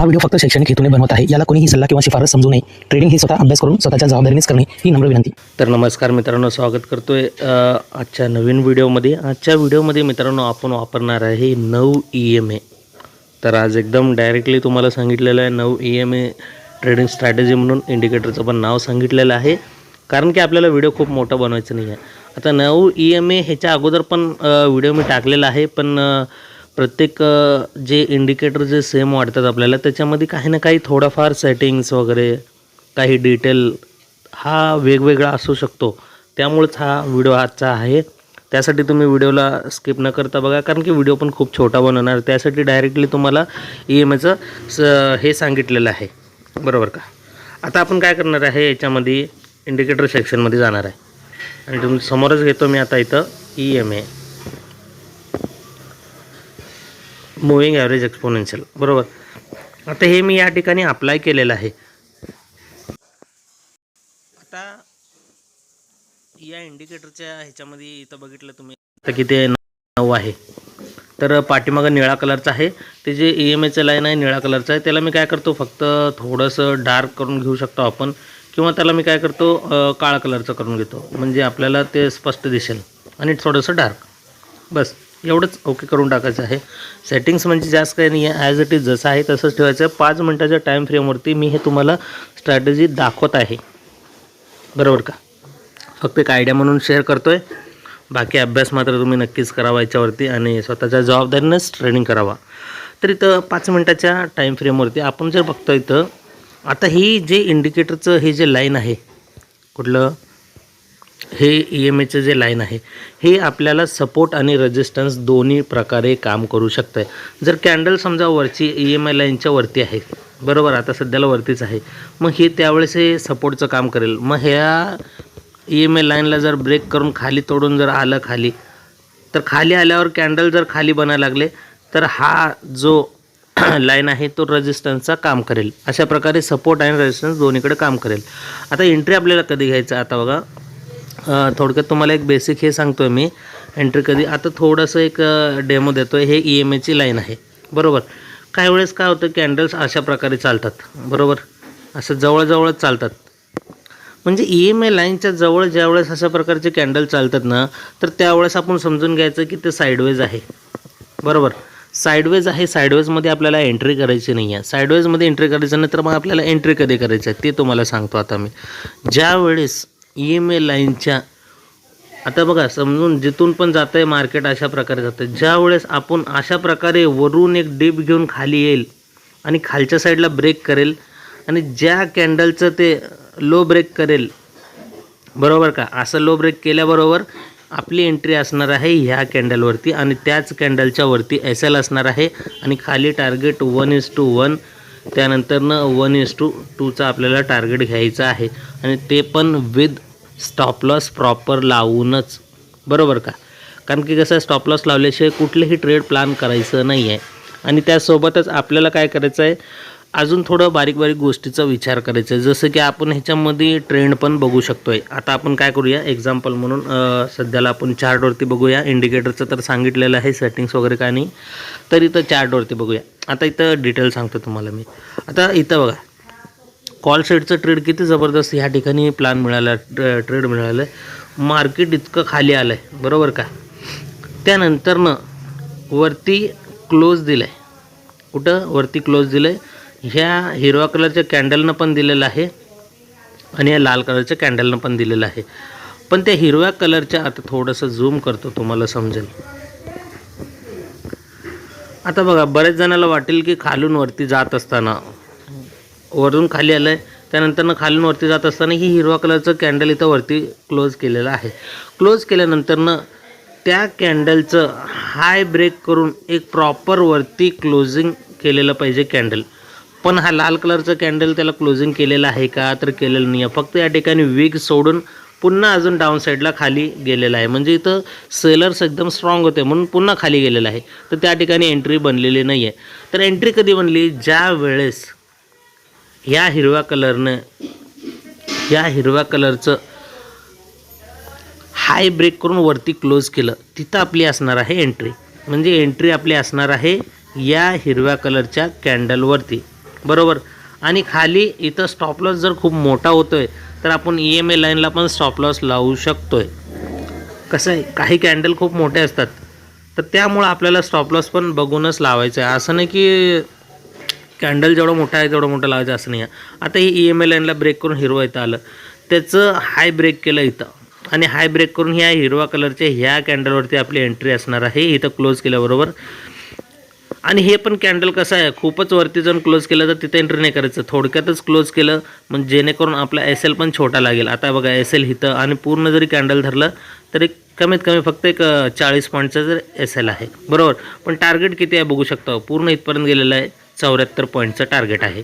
हा व्हिडिओ फक्त शैक्षणिक हेतूने बनवत आहे. याला कोणीही सल्ला किंवा शिफारस समजू नये. ट्रेडिंग ही स्वतः अभ्यास करून स्वतःच्या जबाबदारीनेच करणे ही नम्र विनंती. तर नमस्कार मित्रांनो, स्वागत करतोय आजच्या नवीन व्हिडिओमध्ये. आजच्या व्हिडिओमध्ये मित्रांनो आपण वापरणार आहे 9 EMA. तर आज एकदम डायरेक्टली तुम्हाला सांगितलेलं आहे 9 EMA ट्रेडिंग स्ट्रॅटेजी म्हणून इंडिकेटरचं पण नाव सांगितलेलं आहे, कारण की आपल्याला व्हिडिओ खूप मोठा बनवायचं नाही आहे. आता 9 EMA ह्याच्या अगोदर पण व्हिडिओ मी टाकलेला आहे, पण प्रत्येक जे इंडिकेटर जे सेम वाटतात आपल्याला त्याच्यामध्ये काही ना काही थोडाफार सेटिंग्स वगैरे काही डिटेल हा वेगवेगळा असू शकतो. त्यामुळेच हा व्हिडिओ आजचा आहे. त्यासाठी तुम्ही व्हिडिओला स्किप न करता बघा, कारण की व्हिडिओ पण खूप छोटा बनवणार. त्यासाठी डायरेक्टली तुम्हाला EMAचं हे सांगितलेलं आहे, बरोबर का. आता आपण काय करणार आहे, याच्यामध्ये इंडिकेटर सेक्शनमध्ये जाणार आहे आणि तुम्ही समोरच घेतो मी आता इथं EMA मूव्हिंग ॲव्हरेज एक्सपोनेन्शियल, बरोबर. आता हे मी या ठिकाणी अप्लाय केलेलं आहे. आता या इंडिकेटरच्या ह्याच्यामध्ये इथं बघितलं तुम्ही तर किती 9 आहे. तर पाठीमागं निळा कलरचा आहे, ते जे EMAचं लाईन आहे निळा कलरचं आहे. त्याला मी काय करतो, फक्त थोडंसं डार्क करून घेऊ शकतो आपण, किंवा त्याला मी काय करतो काळा कलरचं करून घेतो, म्हणजे आपल्याला ते स्पष्ट दिसेल. आणि थोडंसं डार्क, बस एवढंच ओके करून टाकायचं आहे. सेटिंग्स म्हणजे जास्त काही नाही आहे, ॲज इट इज जसं आहे तसंच ठेवायचं आहे. 5 मिनटाच्या टाईम फ्रेमवरती मी हे तुम्हाला स्ट्रॅटेजी दाखवत आहे, बरोबर का. फक्त एक आयडिया म्हणून शेअर करतो आहे. बाकी अभ्यास मात्र तुम्ही नक्कीच करावा याच्यावरती आणि स्वतःच्या जबाबदारीनेच ट्रेनिंग करावा. तर इथं 5 मिनटाच्या टाईम फ्रेमवरती आपण जर बघतो इथं, आता ही जे इंडिकेटरचं हे जे लाईन आहे, कुठलं हे EMAचं जे लाईन आहे, हे आपल्याला सपोर्ट आणि रेजिस्टन्स दोन्ही प्रकारे काम करू शकतं आहे. जर कॅन्डल समजा वरची EMA लाईनच्या वरती आहे, बरोबर, आता सध्याला वरतीच आहे, मग हे त्यावेळेस हे सपोर्टचं काम करेल. मग ह्या EMA लाईनला जर ब्रेक करून खाली तोडून जर आलं खाली, तर खाली आल्यावर कॅन्डल जर खाली बनायला लागले तर हा जो लाईन आहे तो रेजिस्टन्सचा काम करेल. अशा प्रकारे सपोर्ट आणि रेजिस्टन्स दोन्हीकडे काम करेल. आता एंट्री आपल्याला कधी घ्यायचं, आता बघा थोडक्यात तुम्हाला एक बेसिक हे सांगतो आहे मी, एंट्री कधी. आता थोडंसं एक डेमो देतो आहे. हे EMAची लाईन आहे, बरोबर. काही वेळेस काय होतं, कॅन्डल्स अशा प्रकारे चालतात, बरोबर, असं जवळजवळच चालतात. म्हणजे EMA लाईनच्या जवळ ज्यावेळेस अशा प्रकारचे कॅन्डल चालतात ना, तर त्यावेळेस आपण समजून घ्यायचं की ते साईडवेज आहे, बरोबर. साईडवेज आहे, साईडवेजमध्ये आपल्याला एंट्री करायची नाही आहे. साईडवेजमध्ये एंट्री करायचं नाही, तर मग आपल्याला एंट्री कधी करायचं आहे ते तुम्हाला सांगतो आता मी. ज्यावेळेस EMA लाईनच्या, आता बघा समजून जिथून पण जातं आहे मार्केट अशा प्रकारे जातं, ज्यावेळेस आपण अशा प्रकारे वरून एक डिप घेऊन खाली येईल आणि खालच्या साईडला ब्रेक करेल आणि ज्या कॅन्डलचं ते लो ब्रेक करेल, बरोबर का, असं लो ब्रेक केल्याबरोबर आपली एंट्री असणार आहे ह्या कॅन्डलवरती आणि त्याच कॅन्डलच्या वरती SL असणार आहे आणि खाली टार्गेट 1:1, त्यानंतरनं 1:2चा आपल्याला टार्गेट घ्यायचं आहे आणि ते पण विथ स्टॉप लॉस प्रॉपर लावूनच, बरोबर का. कारण की कसं, स्टॉप लॉस लावल्याशिवाय कुठलेही ट्रेड प्लॅन करायचं नाही आहे. आणि त्यासोबतच आपल्याला काय करायचं आहे, अजून थोडं बारीक बारीक गोष्टीचा विचार करायचा आहे. जसं की आपण ह्याच्यामध्ये ट्रेंड पण बघू शकतो आहे. आता आपण काय करूया, एक्झाम्पल म्हणून सध्याला आपण चार्टवरती बघूया. इंडिकेटरचं तर सांगितलेलं आहे, सेटिंग्स वगैरे काय नाही, तर इथं चार्टवरती बघूया. आता इथं डिटेल सांगतो तुम्हाला मी. आता इथं बघा, कॉल सेटचं ट्रेड किती जबरदस्त ह्या ठिकाणी प्लॅन मिळाला, ट्रेड मिळालं आहे. मार्केट इतकं खाली आलं आहे, बरोबर का. त्यानंतरनं वरती क्लोज दिलं आहे, कुठं वरती क्लोज दिलं आहे, ह्या हिरव्या कलरच्या कॅन्डलनं पण दिलेलं आहे आणि या लाल कलरच्या कॅन्डलनं पण दिलेलं आहे. पण त्या हिरव्या कलरच्या, आता थोडंसं झूम करतो तुम्हाला समजेल. आता बघा, बरेच जणाला वाटेल की खालून वरती जात असताना, वरून खाली आलं आहे, त्यानंतरनं खालून वरती जात असताना ही हिरवा कलरचं कॅन्डल इथं वरती क्लोज केलेलं आहे. क्लोज केल्यानंतरनं त्या कॅन्डलचं हाय ब्रेक करून एक प्रॉपर वरती क्लोजिंग केलेलं पाहिजे कॅन्डल. पण हा लाल कलरचं कॅन्डल त्याला क्लोजिंग केलेलं आहे का, तर केलेलं नाही आहे. फक्त या ठिकाणी विग सोडून पुन्हा अजून डाऊन साईडला खाली गेलेला आहे. म्हणजे इथं सेलर्स एकदम स्ट्रॉंग होते म्हणून पुन्हा खाली गेलेलं आहे. तर त्या ठिकाणी एंट्री बनलेली नाही आहे. तर एंट्री कधी बनली, ज्या वेळेस ह्या हिरव्या कलरचं हाय ब्रेक करून वरती क्लोज केलं, तिथं आपली असणार आहे एंट्री. म्हणजे एंट्री आपली असणार आहे या हिरव्या कलरच्या कॅन्डलवरती, बरोबर. आणि खाली इथं स्टॉप लॉस जर खूप मोठा होतोय तर आपण EMA लाईनला पण स्टॉप लॉस लावू शकतोय. कसं आहे, काही कॅन्डल खूप मोठे असतात तर त्यामुळं आपल्याला स्टॉप लॉस पण बघूनच लावायचं आहे. असं नाही की कॅन्डल जेवढा मोठा आहे तेवढं मोठं लावायचं असं नाही आहे. आता ही EMA लाईनला ब्रेक करून हिरवा इथं आलं, त्याचं हाय ब्रेक केलं इथं आणि हाय ब्रेक करून ह्या हिरवा कलरच्या ह्या कॅन्डलवरती आपली एंट्री असणार आहे. इथं क्लोज केल्याबरोबर आणि हे पण कॅन्डल कसं आहे, खूपच वरती जाऊन क्लोज केलं तर तिथं एंट्री नाही करायचं, थोडक्यातच क्लोज केलं म्हणजे जेणेकरून आपला SL पण छोटा लागेल. आता बघा SL इथं आणि पूर्ण जरी कॅन्डल धरलं तरी कमीत कमी फक्त एक 40 पॉईंटचा जर SL आहे, बरोबर. पण टार्गेट किती आहे बघू शकता, पूर्ण इथपर्यंत गेलेलं आहे, 74 पॉईंटचं टार्गेट आहे,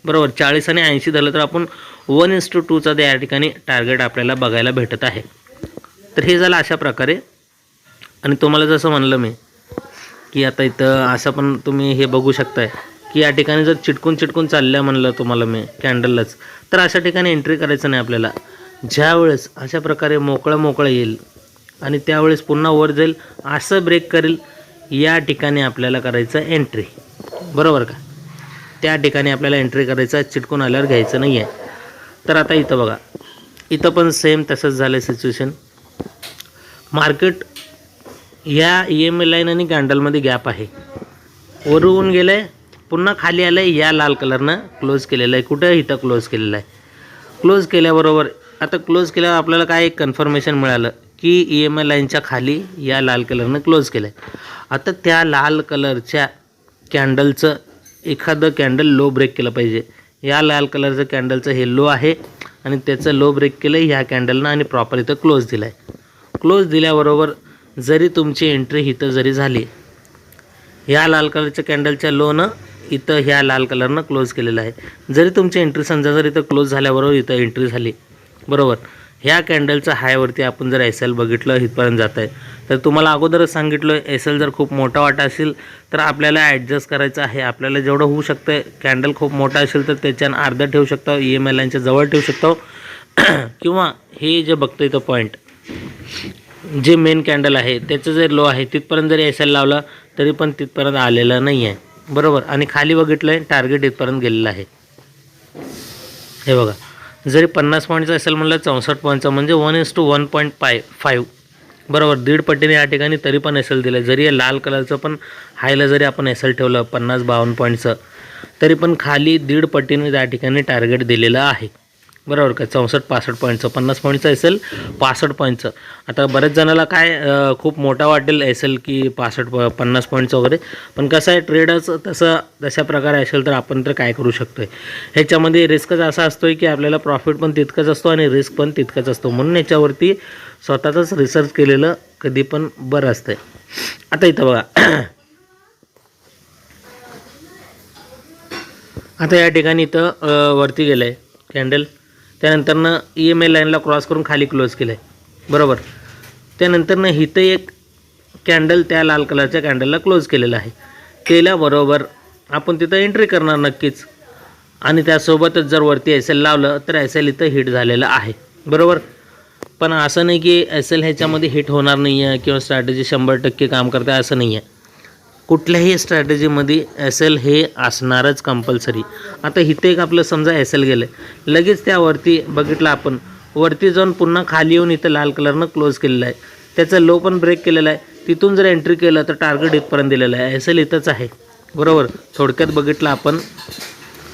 बरोबर. 40 आणि 80 धरलं तर आपण 1:2चा या ठिकाणी टार्गेट आपल्याला बघायला भेटत आहे. तर हे झालं अशा प्रकारे. आणि तुम्हाला जसं म्हणलं मी की आता इथं असं पण तुम्ही हे बघू शकताय की या ठिकाणी जर चिटकून चालल्या म्हणलं तुम्हाला मी कॅन्डललाच, तर अशा ठिकाणी एंट्री करायचं नाही आपल्याला. ज्यावेळेस अशा प्रकारे मोकळं येईल आणि त्यावेळेस पुन्हा वर जाईल, असं ब्रेक करेल, या ठिकाणी आपल्याला करायचं एंट्री, बरोबर का. त्या ठिकाणी आपल्याला एंट्री करायचं, चिटकून आल्यावर घ्यायचं नाही आहे. तर आता इथं बघा, इथं पण सेम तसंच झालं सिच्युएशन. मार्केट या EMA लाईन आणि कॅन्डलमध्ये गॅप आहे, वरून गेलं आहे पुन्हा खाली आलं आहे, या लाल कलरनं क्लोज केलेलं आहे. कुठं इथं क्लोज केलेलं आहे. क्लोज केल्याबरोबर आता क्लोज केल्यावर आपल्याला काय एक कन्फर्मेशन मिळालं की EMA लाईनच्या खाली या लाल कलरनं क्लोज केलं आहे. आता त्या लाल कलरच्या कॅन्डलचं एखादं कॅन्डल लो ब्रेक केलं पाहिजे. या लाल कलरचं कॅन्डलचं हे लो आहे आणि त्याचं लो ब्रेक केलं ह्या कॅन्डलनं आणि प्रॉपर इथं क्लोज दिला आहे. क्लोज दिल्याबरोबर जरी तुमची एंट्री इथं जरी झाली, ह्या लाल कलरच्या कॅन्डलच्या लोनं इथं ह्या लाल कलरनं क्लोज केलेलं आहे, जरी तुमची एंट्री समजा जर इथं क्लोज झाल्याबरोबर इथं एंट्री झाली, बरोबर. ह्या कॅन्डलचं हायवरती आपण जर SL बघितलं इथपर्यंत जात आहे, तर तुम्हाला अगोदरच सांगितलं SL जर खूप मोठा वाटा असेल तर आपल्याला ॲडजस्ट करायचं आहे. आपल्याला जेवढं होऊ शकतं आहे, कॅन्डल खूप मोठा असेल तर त्याच्यानं अर्धा ठेवू शकतो, EMA लाईनच्या जवळ ठेवू शकतो किंवा हे जे बघतो इथं पॉईंट जे मेन कॅन्डल आहे त्याचं जर लो आहे तिथपर्यंत जरी SL लावला तरी पण तिथपर्यंत आलेलं नाही आहे, बरोबर. आणि खाली बघितलं आहे टार्गेट इथपर्यंत गेलेलं आहे. हे बघा, जरी 50 पॉईंटचा SL म्हणलं 64 पॉईंटचा म्हणजे 1:1.5, बरोबर. 1.5 पटीने या ठिकाणी तरी पण SL दिलं. जरी या लाल कलरचं पण हायला जरी आपण SL ठेवलं 50-52 पॉईंटचं तरी पण खाली 1.5 पटीने त्या ठिकाणी टार्गेट दिलेलं आहे, बरोबर का. 64-65 पॉईंटचं, 50 पॉईंटचं SL, 65 पॉईंटचं. आता बऱ्याच जणाला काय खूप मोठा वाटेल SL की 50 पॉईंटचं वगैरे, पण कसं आहे ट्रेडच तशा प्रकारे असेल तर आपण तर काय करू शकतो आहे. ह्याच्यामध्ये रिस्कच असा असतो आहे की आपल्याला प्रॉफिट पण तितकंच असतो आणि रिस्क पण तितकंच असतो, म्हणून याच्यावरती स्वतःचंच रिसर्च केलेलं कधी पण बरं असतं आहे. आता इथं बघा, आता या ठिकाणी इथं वरती गेलं आहे कॅन्डल, त्यानंतरनं EMA लाईनला क्रॉस करून खाली क्लोज केलं आहे, बरोबर. त्यानंतरनं इथं एक कॅन्डल त्या लाल कलरच्या कॅन्डलला क्लोज केलेलं आहे. केल्याबरोबर आपण तिथं एंट्री करणार नक्कीच आणि त्यासोबतच जर वरती SL लावलं तर SL इथं हिट झालेलं आहे, बरोबर. पण असं नाही की SL ह्याच्यामध्ये हिट होणार नाही आहे किंवा स्ट्रॅटेजी 100% काम करते असं नाही आहे. कुठल्याही स्ट्रॅटेजीमध्ये SL हे असणारच कंपल्सरी. आता इथं एक आपलं समजा SL गेलं आहे, लगेच त्यावरती बघितलं आपण, वरती जाऊन पुन्हा खाली येऊन इथं लाल कलरनं क्लोज केलेलं आहे, त्याचं लो पण ब्रेक केलेलं आहे. तिथून जर एंट्री केलं तर टार्गेट इथपर्यंत दिलेलं आहे, SL इथंच आहे, बरोबर. थोडक्यात बघितलं आपण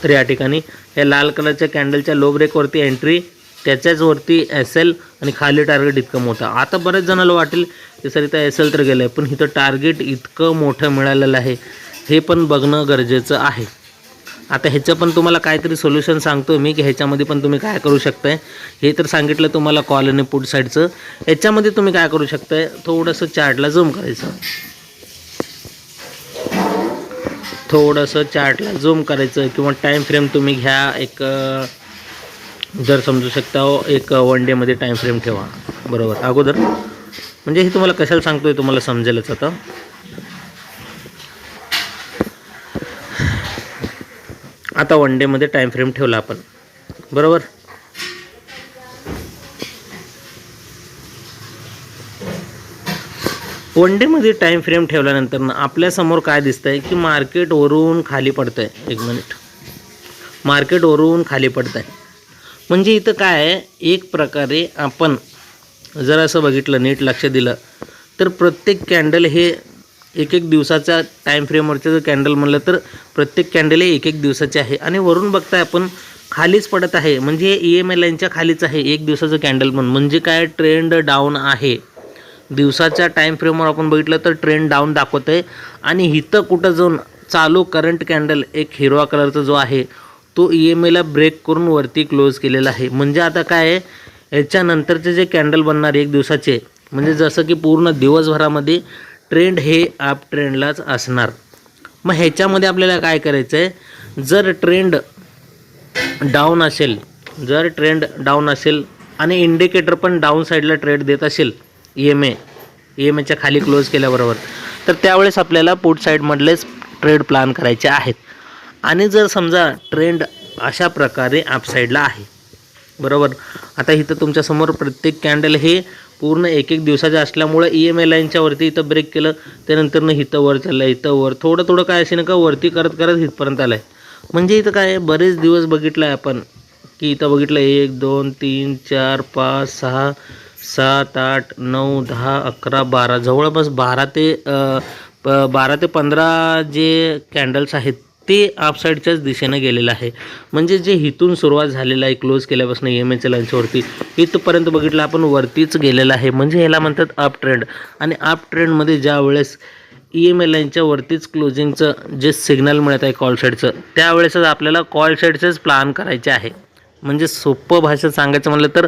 तर या ठिकाणी या लाल कलरच्या कॅन्डलच्या लो ब्रेकवरती एंट्री, त्याच्याच वरती SL आणि खाली टार्गेट इतकं मोठं. आता बऱ्याच जणाला वाटेल की सर इथं SL तर गेलं आहे, पण इथं टार्गेट इतकं मोठं मिळालेलं आहे, हे पण बघणं गरजेचं आहे. आता ह्याचं पण तुम्हाला काहीतरी सोल्युशन सांगतो मी की ह्याच्यामध्ये पण तुम्ही काय करू शकताय. हे तर सांगितलं तुम्हाला कॉल आणि पुट साईडचं. ह्याच्यामध्ये तुम्ही काय करू शकताय, थोडंसं चार्टला झूम करायचं, थोडंसं चार्टला झूम करायचं किंवा टाईम फ्रेम तुम्ही घ्या एक, जर समजू शकता एक 1 डेमध्ये टाईम फ्रेम ठेवा, बरोबर. अगोदर म्हणजे हे तुम्हाला कशाला सांगतोय तुम्हाला समजेलच. आता 1 डेमध्ये टाईम फ्रेम ठेवला आपण, बरोबर. वन डेमध्ये टाईम फ्रेम ठेवल्यानंतर आपल्यासमोर काय दिसतंय की मार्केट वरून खाली पडतंय. एक मिनिट, मार्केटवरून खाली पडत आहे. म्हणजे इथं काय आहे, एक प्रकारे आपण जर असं बघितलं, नीट लक्ष दिलं तर प्रत्येक कॅन्डल हे एक दिवसाचा टाईम फ्रेमवरचं जर कॅन्डल म्हणलं तर प्रत्येक कॅन्डल हे एक दिवसाचे आहे. आणि वरून बघताय आपण खालीच पडत आहे, म्हणजे EMA लाईनच्या खालीच आहे एक दिवसाचं कॅन्डल म्हणजे काय, ट्रेंड डाऊन आहे. दिवसाच्या टाईम फ्रेमवर आपण बघितलं तर ट्रेंड डाऊन दाखवत आहे. आणि इथं कुठं जाऊन चालू करंट कॅन्डल एक हिरवा कलरचा जो आहे तो EMA ला ब्रेक करून वरती क्लोज केलेला आहे. म्हणजे आता काय आहे, याच्यानंतरचे जे कॅन्डल बनणार एक दिवसाचे, म्हणजे जसं की पूर्ण दिवसभरामध्ये ट्रेंड हे अप ट्रेंडलाच असणार. मग ह्याच्यामध्ये आपल्याला काय करायचं आहे, जर ट्रेंड डाऊन असेल आणि इंडिकेटर पण डाऊन साईडला ट्रेड देत असेल EMAच्या खाली क्लोज केल्याबरोबर, तर त्यावेळेस आपल्याला पुट साईडमधलेच ट्रेड प्लॅन करायचे आहेत. आणि जर समजा ट्रेंड अशा प्रकारे अप साईडला आहे, बरोबर, आता इथं तुमच्यासमोर प्रत्येक कॅन्डल हे पूर्ण एक दिवसाचे असल्यामुळे EMA लाईनच्या वरती इथं ब्रेक केलं, त्यानंतरनं इथं वर चाललं, इथं वर थोडं काय असे नका वरती करत इथपर्यंत आलं आहे. म्हणजे इथं काय बरेच दिवस बघितलं आहे आपण की इथं बघितलं 1 2 3 4 5 6 7 8 9 10 11 12 जवळपास 12 ते 15 जे कॅन्डल्स आहेत ते अपसाईडच्याच दिशेनं गेलेलं आहे. म्हणजे जे इथून सुरुवात झालेलं आहे क्लोज केल्यापासून EMAच्या लाईनच्यावरती इथपर्यंत बघितलं आपण वरतीच गेलेलं आहे. म्हणजे याला म्हणतात अप ट्रेंड. आणि अप ट्रेंडमध्ये ज्या वेळेस EMA लाईनच्या वरतीच क्लोजिंगचं जे सिग्नल मिळत आहे कॉल साईडचं, त्यावेळेसच आपल्याला कॉल साईडचंच प्लॅन करायचे आहे. म्हणजे सोपं भाषेत सांगायचं म्हणलं तर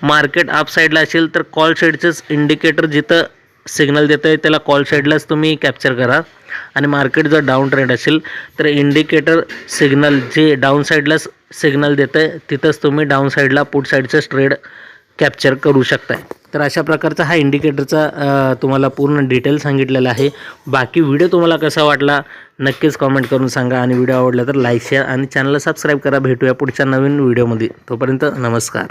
मार्केट अप साईडला असेल तर कॉल साईडचंच इंडिकेटर जिथं सिग्नल देतं आहे त्याला कॉल साईडलाच तुम्ही कॅप्चर करा. आणि मार्केट जर डाऊन ट्रेंड असेल तर इंडिकेटर सिग्नल जे डाऊन साईडलाच सिग्नल देतं आहे तिथंच तुम्ही डाऊन साईडला पुट साईडचंच ट्रेड कॅप्चर करू शकताय. तर अशा प्रकारचा हा इंडिकेटरचा तुम्हाला पूर्ण डिटेल सांगितलेला आहे. बाकी व्हिडिओ तुम्हाला कसा वाटला नक्कीच कॉमेंट करून सांगा. आणि व्हिडिओ आवडला तर लाईक शेअर आणि चॅनलला सबस्क्राईब करा. भेटूया पुढच्या नवीन व्हिडिओमध्ये. तोपर्यंत नमस्कार.